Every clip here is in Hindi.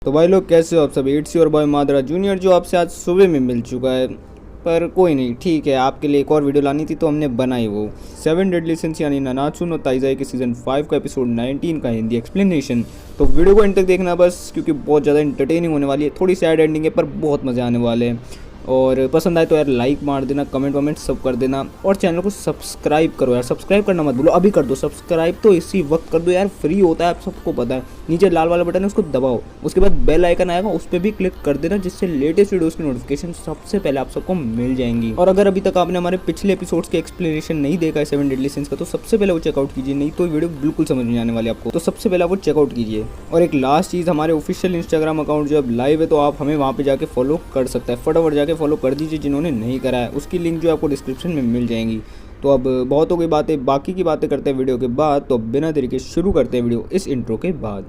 तो भाई लोग कैसे हो आप सब। इट्स योर बॉय मादरा जूनियर जो आपसे आज सुबह में मिल चुका है, पर कोई नहीं, ठीक है। आपके लिए एक और वीडियो लानी थी तो हमने बनाई वो 7 डेडली सिंस यानी नानात्सु नो ताइज़ाई के सीज़न 5 का एपिसोड 19 का हिंदी एक्सप्लेनेशन। तो वीडियो को एंड तक देखना बस, क्योंकि बहुत ज़्यादा इंटरटेनिंग होने वाली है। थोड़ी सैड एंडिंग है पर बहुत मज़े आने वाले हैं। और पसंद आए तो यार लाइक मार देना, कमेंट वमेंट सब कर देना, और चैनल को सब्सक्राइब करो यार। सब्सक्राइब करना मत भूलो, अभी कर दो सब्सक्राइब, तो इसी वक्त कर दो यार, फ्री होता है, आप सबको पता है। नीचे लाल वाला बटन है उसको दबाओ, उसके बाद बेल आइकन आएगा उस पर भी क्लिक कर देना, जिससे लेटेस्ट वीडियोस की नोटिफिकेशन सबसे पहले आप सबको मिल जाएंगी। और अगर अभी तक आपने हमारे पिछले एपिसोड्स के एक्सप्लेनेशन नहीं देखा है 7 डेडली सिंस का, तो सबसे पहले वो चेकआउट कीजिए, नहीं तो वीडियो बिल्कुल समझ नहीं आने वाली आपको। तो सबसे पहले आप वो चेकआउट कीजिए। और एक लास्ट चीज़, हमारे ऑफिशियल इंस्टाग्राम अकाउंट जो अब लाइव है, तो आप हमें वहाँ पे जाके फॉलो कर सकते हैं। फटाफट जाके फॉलो कर दीजिए जिन्होंने नहीं करा है, उसकी लिंक जो आपको डिस्क्रिप्शन में मिल जाएंगी। तो अब बहुत हो गई बातें, बाकी की बातें करते हैं वीडियो के बाद। तो बिना देरी के शुरू करते हैं वीडियो इस इंट्रो के बाद।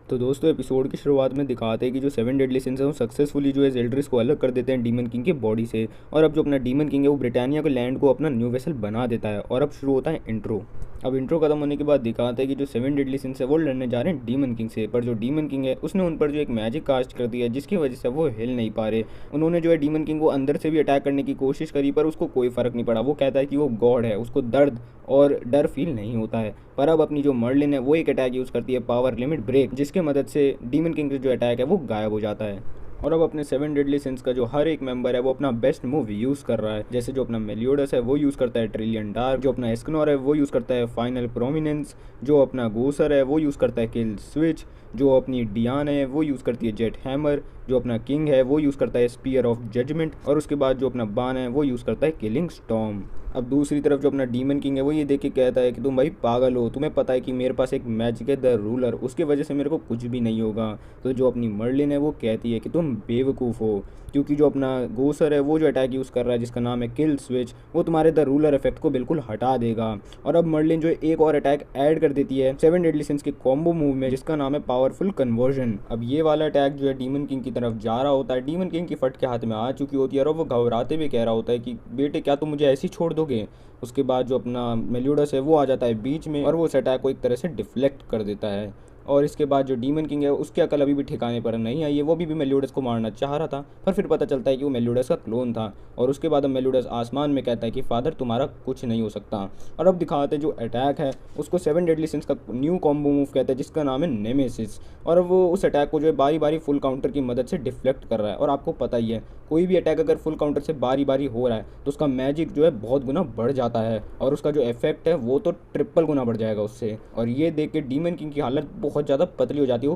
तो दोस्तों एपिसोड की शुरुआत में दिखाते हैं कि जो 7 डेडली सिंस है वो सक्सेसफुली जो है ज़ेल्ड्रिस को अलग कर देते हैं डीमन किंग के बॉडी से। और अब जो अपना डीमन किंग है वो ब्रिटानिया के लैंड को अपना न्यू वेसल बना देता है। और अब शुरू होता है इंट्रो। अब इंट्रो खत्म होने के बाद दिखाते हैं कि जो 7 डेडली सिंस है वो लड़ने जा रहे हैं डीमन किंग से। पर जो डीमन किंग है उसने उन पर जो एक मैजिक कास्ट कर दिया है, जिसकी वजह से वो हिल नहीं पा रहे। उन्होंने जो है डीमन किंग को अंदर से भी अटैक करने की कोशिश करी, पर उसको कोई फ़र्क नहीं पड़ा। वो कहता है कि वो गॉड है, उसको दर्द और डर फील नहीं होता है। पर अब अपनी जो मर्लिन है वो एक अटैक यूज़ करती है, पावर लिमिट ब्रेक, जिसके मदद से डीमन किंग का जो अटैक है वो गायब हो जाता है। और अब अपने 7 डेडली सिंस का जो हर एक मेंबर है वो अपना बेस्ट मूव यूज़ कर रहा है। जैसे जो अपना मेलियोडस है वो यूज़ करता है ट्रिलियन डार्क, जो अपना एस्कनोर है वो यूज़ करता है फाइनल प्रोमिनेंस, जो अपना गोसर है वो यूज़ करता है किल स्विच, जो अपनी डियान है वो यूज़ करती है जेट हैमर, जो अपना किंग है वो यूज़ करता है स्पीयर ऑफ जजमेंट, और उसके बाद जो अपना बान है वो यूज़ करता है किलिंग स्टॉर्म। अब दूसरी तरफ जो अपना डीमन किंग है वो ये देख के कहता है कि तुम भाई पागल हो, तुम्हें पता है कि मेरे पास एक मैजिक है द रूलर, उसके वजह से मेरे को कुछ भी नहीं होगा। तो जो अपनी मर्लिन है वो कहती है कि तुम बेवकूफ़ हो, क्योंकि जो अपना गोसर है वो जो अटैक यूज़ कर रहा है जिसका नाम है किल स्विच, वो तुम्हारे द रूलर इफेक्ट को बिल्कुल हटा देगा। और अब मर्लिन जो एक और अटैक ऐड कर देती है 7 डेडली सिंस के कॉम्बो मूव में, जिसका नाम है पावरफुल कन्वर्जन। अब ये वाला अटैक जो है डीमन किंग की तरफ जा रहा होता है, डीमन किंग की फट के हाथ में आ चुकी होती है, और वो घबराते हुए कह रहा होता है कि बेटे क्या तुम मुझे ऐसे ही छोड़ दोगे। उसके बाद जो अपना मेलियोडस है वो आ जाता है बीच में, और वो उस अटैक को एक तरह से डिफ्लेक्ट कर देता है। और इसके बाद जो डीमन किंग है उसकी अकल अभी भी ठिकाने पर नहीं आई है। वो भी मेलियोडस को मारना चाह रहा था, पर फिर पता चलता है कि वो मेलियोडस का क्लोन था। और उसके बाद अब मेलियोडस आसमान में कहता है कि फादर तुम्हारा कुछ नहीं हो सकता। और अब दिखाते जो अटैक है उसको 7 डेडली सिंस का न्यू कॉम्बो मूव कहते हैं, जिसका नाम है नेमेसिस। और वो उस अटैक को जो है बारी बारी फुल काउंटर की मदद से डिफ्लेक्ट कर रहा है। और आपको पता ही है कोई भी अटैक अगर फुल काउंटर से बारी बारी हो रहा है तो उसका मैजिक जो है बहुत गुना बढ़ जाता है, और उसका जो इफेक्ट है वो तो ट्रिपल गुना बढ़ जाएगा उससे। और ये देख के डीमन किंग की हालत बहुत ज़्यादा पतली हो जाती है। वो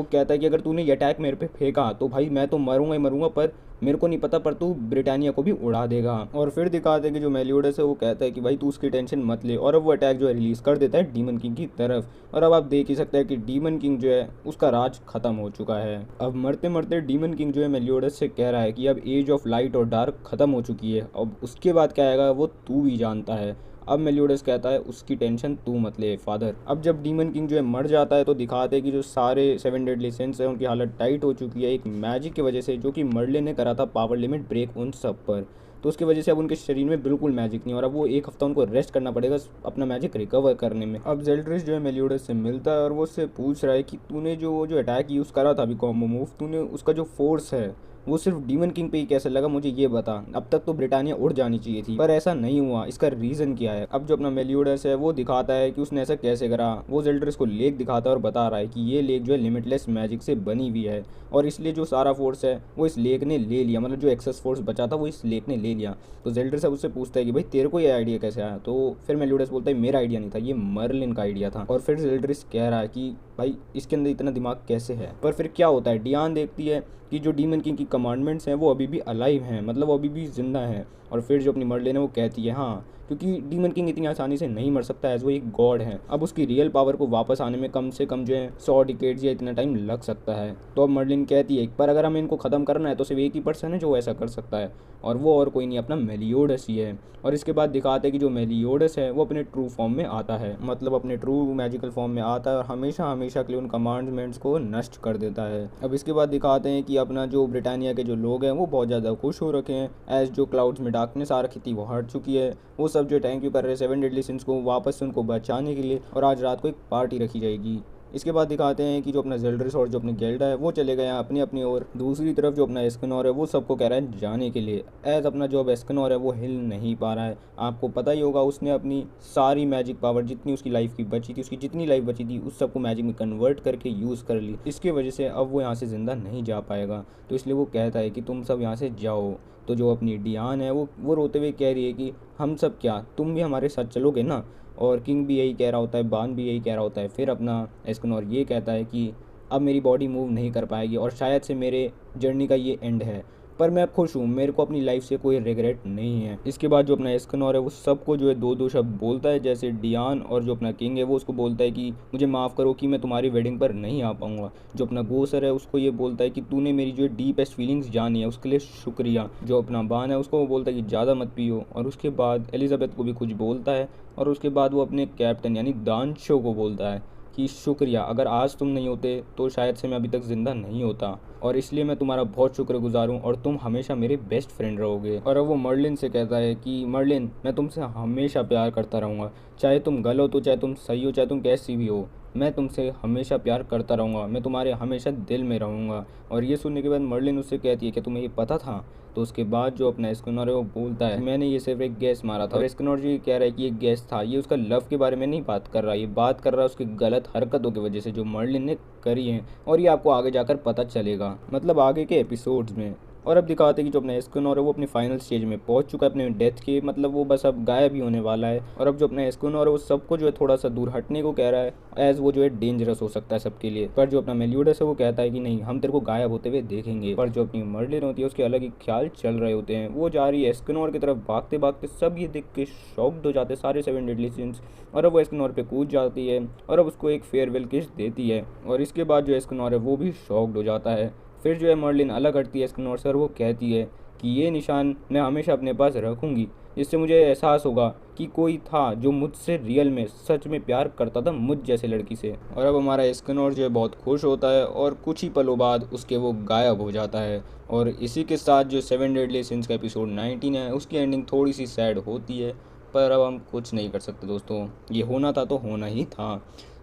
कहता है कि अगर तूने ये अटैक मेरे पे फेंका तो भाई मैं तो मरूंगा ही मरूंगा, पर मेरे को नहीं पता पर तू ब्रिटानिया को भी उड़ा देगा। और फिर दिखाते हैं कि जो मेलियोडस है वो कहता है कि भाई तू उसकी टेंशन मत ले, और अब वो अटैक जो है रिलीज़ कर देता है डीमन किंग की तरफ। और अब आप देख ही सकते हैं कि डीमन किंग जो है उसका राज खत्म हो चुका है। अब मरते मरते डीमन किंग जो है मेलियोडस से कह रहा है कि अब एज ऑफ लाइट और डार्क खत्म हो चुकी है, अब उसके बाद क्या आएगा वो तू भी जानता है। अब मेलियोडस कहता है उसकी टेंशन तू मत ले फादर। अब जब डीमन किंग जो है मर जाता है तो दिखाते हैं कि जो सारे 7 डेडली सिंस है उनकी हालत टाइट हो चुकी है एक मैजिक की वजह से, जो कि मर्लिन ने करा था पावर लिमिट ब्रेक उन सब पर। तो उसकी वजह से अब उनके शरीर में बिल्कुल मैजिक नहीं, और अब वो एक हफ्ता उनको रेस्ट करना पड़ेगा अपना मैजिक रिकवर करने में। अब ज़ेल्ड्रिस जो है मेलियोडस से मिलता है और वो उससे पूछ रहा है कि तूने जो अटैक यूज़ करा था अभी कॉम्बो मूव, तूने उसका जो फोर्स है वो सिर्फ डीमन किंग पे ही कैसे लगा, मुझे ये बता। अब तक तो ब्रिटानिया उड़ जानी चाहिए थी, पर ऐसा नहीं हुआ, इसका रीज़न क्या है। अब जो अपना मेलियोडस है वो दिखाता है कि उसने ऐसा कैसे करा। वो ज़ेल्ड्रिस को लेक दिखाता है और बता रहा है कि ये लेक जो है लिमिटलेस मैजिक से बनी हुई है, और इसलिए जो सारा फोर्स है वो इस लेक ने ले लिया, मतलब जो एक्सेस फोर्स बचा था वो इस लेक ने ले लिया। तो ज़ेल्ड्रिस अब उससे पूछता है कि भाई तेरे को ये आइडिया कैसे आया। तो फिर मेलियोडस बोलता है मेरा आइडिया नहीं था, ये मर्लिन का आइडिया था। और फिर ज़ेल्ड्रिस कह रहा है कि भाई इसके अंदर इतना दिमाग कैसे है। पर फिर क्या होता है, डियान देखती है कि जो डीमन किंग की कमांडमेंट्स हैं वो अभी भी अलाइव हैं, मतलब वो अभी भी जिंदा हैं। और फिर जो अपनी मर्लिन है वो कहती है हाँ क्योंकि डीमन किंग इतनी आसानी से नहीं मर सकता एज वो एक गॉड है। अब उसकी रियल पावर को वापस आने में कम से कम जो है 100 डिकेड्स या इतना टाइम लग सकता है। तो अब मर्लिन कहती है पर अगर हमें इनको ख़त्म करना है तो सिर्फ एक ही पर्सन है जो ऐसा कर सकता है, और वो और कोई नहीं अपना मेलियोडस ही है। और इसके बाद दिखाते हैं कि जो मेलियोडस है वो अपने ट्रू फॉर्म में आता है, मतलब अपने ट्रू मैजिकल फॉर्म में आता है और हमेशा हमेशा के लिए उन कमांडमेंट्स को नष्ट कर देता है। अब इसके बाद दिखाते हैं कि अपना जो ब्रिटानिया के जो लोग हैं वो बहुत ज़्यादा खुश हो रखे हैं, एज जो क्लाउड्स में डार्कनेस आ रखी थी वो हट चुकी है। वो सब जो थैंक यू कर रहे हैं 7 डेडली सिंस को वापस से उनको बचाने के लिए, और आज रात को एक पार्टी रखी जाएगी। इसके बाद दिखाते हैं कि जो अपना जेल्ड्रिस और जो अपने गेल्डा है वो चले गए हैं अपनी अपनी ओर। दूसरी तरफ जो अपना एस्कनोर है वो सबको कह रहा है जाने के लिए, एज अपना जो अब एस्कनोर है वो हिल नहीं पा रहा है। आपको पता ही होगा उसने अपनी सारी मैजिक पावर जितनी उसकी लाइफ की बची थी, उसकी जितनी लाइफ बची थी उस सबको मैजिक में कन्वर्ट करके यूज़ कर ली। इसकी वजह से अब वो यहाँ से ज़िंदा नहीं जा पाएगा, तो इसलिए वो कहता है कि तुम सब यहाँ से जाओ। तो जो अपनी डियान है वो रोते हुए कह रही है कि हम सब क्या, तुम भी हमारे साथ चलोगे ना। और किंग भी यही कह रहा होता है, बान भी यही कह रहा होता है। फिर अपना एस्कनोर ये कहता है कि अब मेरी बॉडी मूव नहीं कर पाएगी और शायद से मेरे जर्नी का ये एंड है, पर मैं खुश हूँ, मेरे को अपनी लाइफ से कोई रिग्रेट नहीं है। इसके बाद जो अपना एस्कनोर है वो सबको जो है दो दो शब्द बोलता है, जैसे डियान और जो अपना किंग है वो उसको बोलता है कि मुझे माफ़ करो कि मैं तुम्हारी वेडिंग पर नहीं आ पाऊँगा। जो अपना गोसर है उसको ये बोलता है कि तूने मेरी जो डीपेस्ट फीलिंग्स जानी है उसके लिए शुक्रिया। जो अपना बान है उसको वो बोलता है कि ज़्यादा मत पियो। और उसके बाद एलिजाबेथ को भी कुछ बोलता है, और उसके बाद वो अपने कैप्टन यानी दानशो को बोलता है कि शुक्रिया, अगर आज तुम नहीं होते तो शायद से मैं अभी तक ज़िंदा नहीं होता, और इसलिए मैं तुम्हारा बहुत शुक्रगुजार हूँ और तुम हमेशा मेरे बेस्ट फ्रेंड रहोगे। और अब वो मर्लिन से कहता है कि मर्लिन, मैं तुमसे हमेशा प्यार करता रहूँगा, चाहे तुम गलत हो, चाहे तुम सही हो, चाहे तुम कैसी भी हो, मैं तुमसे हमेशा प्यार करता रहूँगा, मैं तुम्हारे हमेशा दिल में रहूँगा। और ये सुनने के बाद मर्लिन उससे कहती है कि तुम्हें ये पता था। तो उसके बाद जो अपना एस्कनोर है वो बोलता है मैंने ये सिर्फ एक गैस मारा था, और एस्कनोर जी कह रहा है कि ये गैस था, ये उसका लव के बारे में नहीं बात कर रहा, ये बात कर रहा है उसकी गलत हरकतों की वजह से जो मर्लिन ने करी है, और ये आपको आगे जाकर पता चलेगा, मतलब आगे के एपिसोड्स में। और अब दिखाते हैं कि जो अपना एस्कनोर है वो अपनी फाइनल स्टेज में पहुंच चुका है अपने डेथ के, मतलब वो बस अब गायब ही होने वाला है। और अब जो अपना एस्कनोर है वो सबको जो है थोड़ा सा दूर हटने को कह रहा है, एज वो जो है डेंजरस हो सकता है सबके लिए। पर जो अपना मेलियोडस है वो कहता है कि नहीं, हम तेरे को गायब होते हुए देखेंगे। पर जो अपनी मर्लिन होती है उसके अलग ही ख्याल चल रहे होते हैं, वो जा रही है एस्कनोर की तरफ भागते भागते, सब ये देख के शॉक्ड हो जाते हैं सारे 7 डेडली सिंस। और अब वो एस्कनोर पे कूद जाती है और अब उसको एक फेयरवेल किस देती है, और इसके बाद जो एस्कनोर है वो भी शॉक्ड हो जाता है। फिर जो है मर्लिन अलग हटती है एस्कनोर से और वो कहती है कि ये निशान मैं हमेशा अपने पास रखूँगी, जिससे मुझे एहसास होगा कि कोई था जो मुझसे रियल में सच में प्यार करता था मुझ जैसे लड़की से। और अब हमारा एस्कनोर जो है बहुत खुश होता है और कुछ ही पलों बाद उसके वो गायब हो जाता है। और इसी के साथ जो 7 डेडली सिंस का एपिसोड 19 है उसकी एंडिंग थोड़ी सी सैड होती है, पर अब हम कुछ नहीं कर सकते दोस्तों, ये होना था तो होना ही था।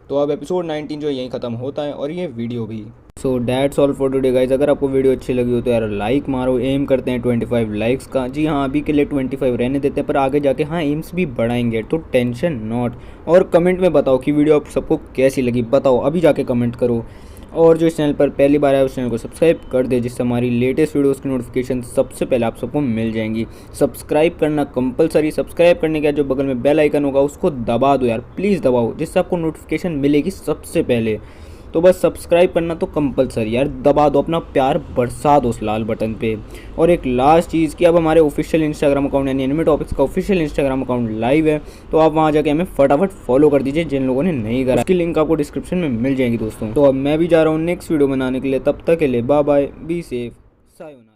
तो अब एपिसोड 19 जो यहीं ख़त्म होता है और ये वीडियो भी। सो that's all for today guys. अगर आपको वीडियो अच्छी लगी हो तो यार लाइक मारो, एम करते हैं 25 लाइक्स का। जी हाँ, अभी के लिए 25 रहने देते हैं, पर आगे जाके हाँ एम्स भी बढ़ाएंगे, तो टेंशन नॉट। और कमेंट में बताओ कि वीडियो आप सबको कैसी लगी, बताओ अभी जाके कमेंट करो। और जो इस चैनल पर पहली बार है उस चैनल को सब्सक्राइब कर दे, जिससे हमारी लेटेस्ट वीडियोस की नोटिफिकेशन सबसे पहले आप सबको मिल जाएंगी। सब्सक्राइब करना कंपलसरी, सब्सक्राइब करने के बाद जो बगल में बेल आइकन होगा उसको दबा दो यार, प्लीज़ दबाओ, जिससे आपको नोटिफिकेशन मिलेगी सबसे पहले। तो बस सब्सक्राइब करना तो कंपलसरी यार, दबा दो, अपना प्यार बरसा दो उस लाल बटन पे। और एक लास्ट चीज़ कि अब हमारे ऑफिशियल इंस्टाग्राम अकाउंट यानी एनिमे टॉपिक्स का ऑफिशियल इंस्टाग्राम अकाउंट लाइव है, तो आप वहाँ जाके हमें फटाफट फॉलो कर दीजिए जिन लोगों ने नहीं करा। उसकी लिंक आपको डिस्क्रिप्शन में मिल जाएगी दोस्तों। तो अब मैं भी जा रहा हूँ नेक्स्ट वीडियो बनाने के लिए, तब तक के लिए bye bye, be safe, sayonara.